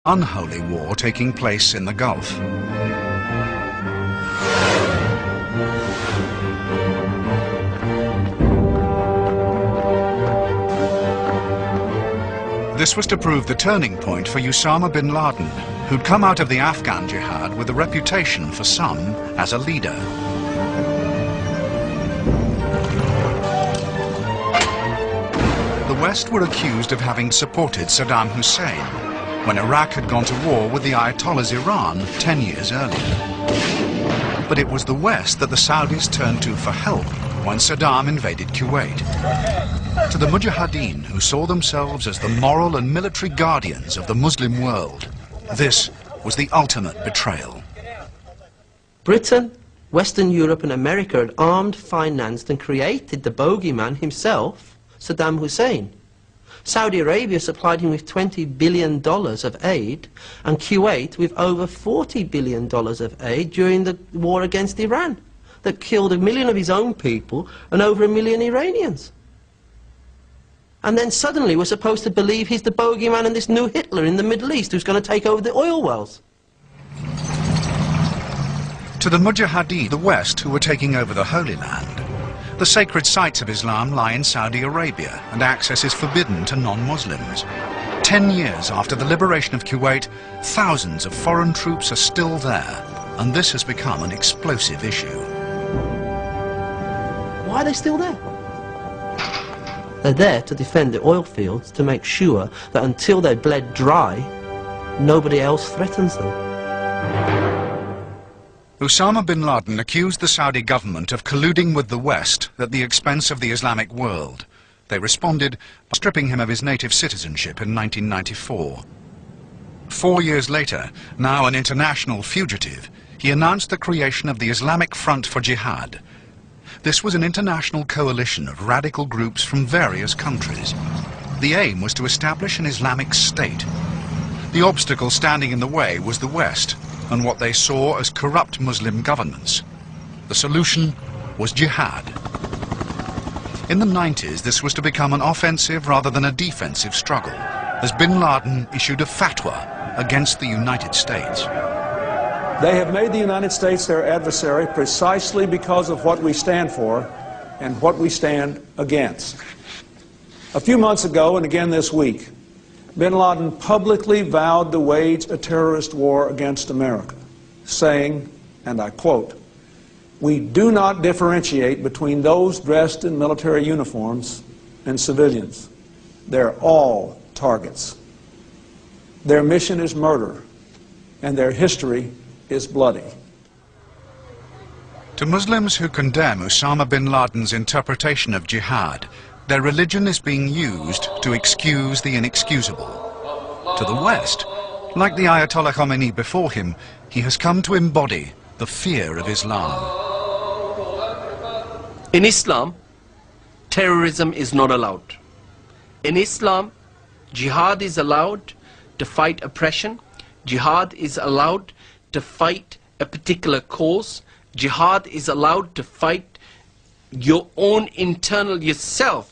unholy war taking place in the Gulf. This was to prove the turning point for Osama bin Laden, who'd come out of the Afghan jihad with a reputation for some as a leader. The West were accused of having supported Saddam Hussein when Iraq had gone to war with the Ayatollah's Iran 10 years earlier. But it was the West that the Saudis turned to for help when Saddam invaded Kuwait. To the Mujahideen, who saw themselves as the moral and military guardians of the Muslim world, this was the ultimate betrayal. Britain, Western Europe and America had armed, financed and created the bogeyman himself, Saddam Hussein. Saudi Arabia supplied him with $20 billion of aid and Kuwait with over $40 billion of aid during the war against Iran that killed 1 million of his own people and over 1 million Iranians. And then suddenly we're supposed to believe he's the bogeyman and this new Hitler in the Middle East who's going to take over the oil wells. To the Mujahideen, the West, who were taking over the Holy Land, the sacred sites of Islam lie in Saudi Arabia and access is forbidden to non-Muslims. 10 years after the liberation of Kuwait, thousands of foreign troops are still there, and this has become an explosive issue. Why are they still there? They're there to defend the oil fields, to make sure that until they're bled dry, nobody else threatens them. Osama bin Laden accused the Saudi government of colluding with the West at the expense of the Islamic world. They responded by stripping him of his native citizenship in 1994. 4 years later, now an international fugitive, he announced the creation of the Islamic Front for Jihad. This was an international coalition of radical groups from various countries. The aim was to establish an Islamic state. The obstacle standing in the way was the West and what they saw as corrupt Muslim governments. The solution was jihad. In the 90s, this was to become an offensive rather than a defensive struggle, as bin Laden issued a fatwa against the United States. They have made the United States their adversary precisely because of what we stand for and what we stand against. A few months ago, and again this week, bin Laden publicly vowed to wage a terrorist war against America, saying, and I quote, "We do not differentiate between those dressed in military uniforms and civilians. They're all targets. Their mission is murder, and their history is bloody." To Muslims who condemn Osama bin Laden's interpretation of jihad, their religion is being used to excuse the inexcusable. To the West, like the Ayatollah Khomeini before him, he has come to embody the fear of Islam. In Islam, terrorism is not allowed. In Islam, jihad is allowed to fight oppression. Jihad is allowed to fight a particular cause. Jihad is allowed to fight your own internal yourself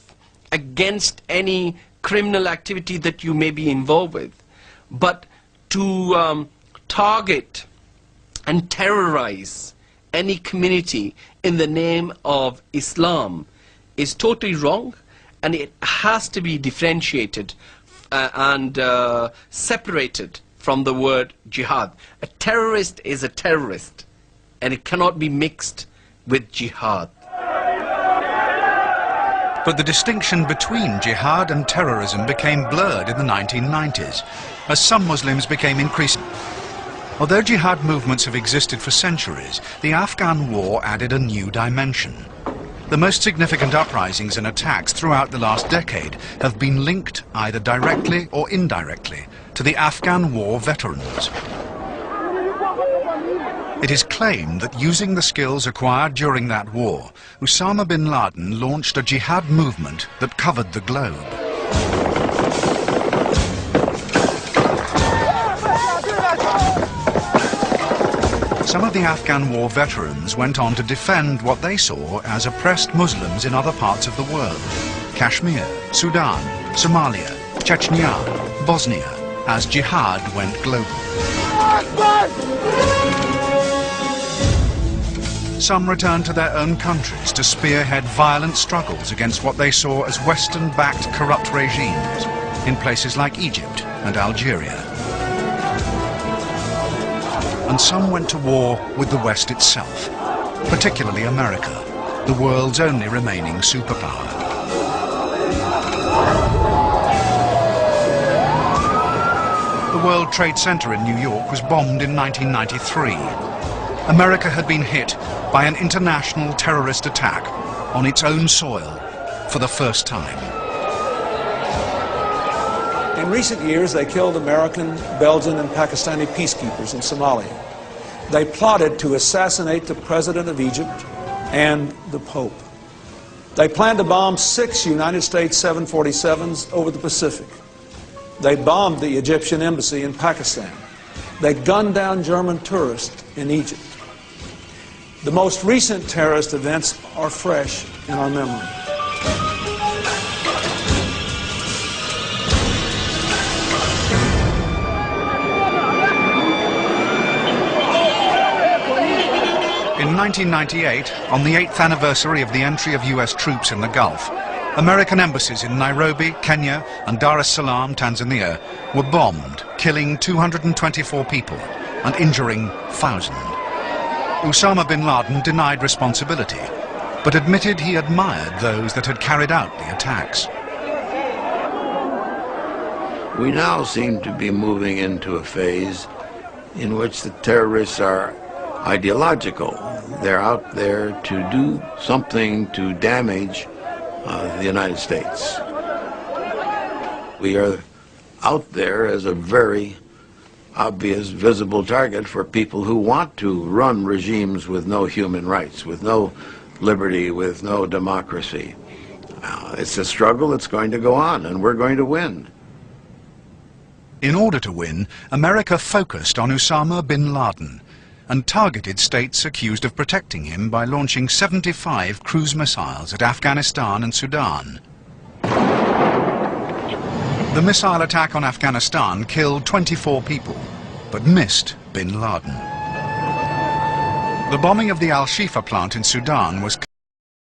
against any criminal activity that you may be involved with. But to target and terrorize any community in the name of Islam is totally wrong, and it has to be differentiated and separated from the word jihad. A terrorist is a terrorist, and it cannot be mixed with jihad. But the distinction between jihad and terrorism became blurred in the 1990s, as some Muslims became increasingly. Although jihad movements have existed for centuries, the Afghan war added a new dimension. The most significant uprisings and attacks throughout the last decade have been linked, either directly or indirectly, to the Afghan war veterans. It is claimed that using the skills acquired during that war, Osama bin Laden launched a jihad movement that covered the globe. Some of the Afghan war veterans went on to defend what they saw as oppressed Muslims in other parts of the world: Kashmir, Sudan, Somalia, Chechnya, Bosnia. as jihad went global. Some returned to their own countries to spearhead violent struggles against what they saw as Western-backed corrupt regimes in places like Egypt and Algeria. And some went to war with the West itself, particularly America, the world's only remaining superpower. The World Trade Center in New York was bombed in 1993. America had been hit by an international terrorist attack on its own soil for the first time. In recent years, they killed American, Belgian, and Pakistani peacekeepers in Somalia. They plotted to assassinate the President of Egypt and the Pope. They planned to bomb 6 United States 747s over the Pacific. They bombed the Egyptian embassy in Pakistan. They gunned down German tourists in Egypt. The most recent terrorist events are fresh in our memory. In 1998, on the 8th anniversary of the entry of US troops in the Gulf, American embassies in Nairobi, Kenya, and Dar es Salaam, Tanzania, were bombed, killing 224 people and injuring thousands. Osama bin Laden denied responsibility, but admitted he admired those that had carried out the attacks. We now seem to be moving into a phase in which the terrorists are ideological. They're out there to do something to damage the United States. We are out there as a very obvious, visible target for people who want to run regimes with no human rights, with no liberty, with no democracy. It's a struggle that's going to go on, and we're going to win. In order to win, America focused on Osama bin Laden and targeted states accused of protecting him by launching 75 cruise missiles at Afghanistan and Sudan. The missile attack on Afghanistan killed 24 people, but missed bin Laden. The bombing of the Al-Shifa plant in Sudan was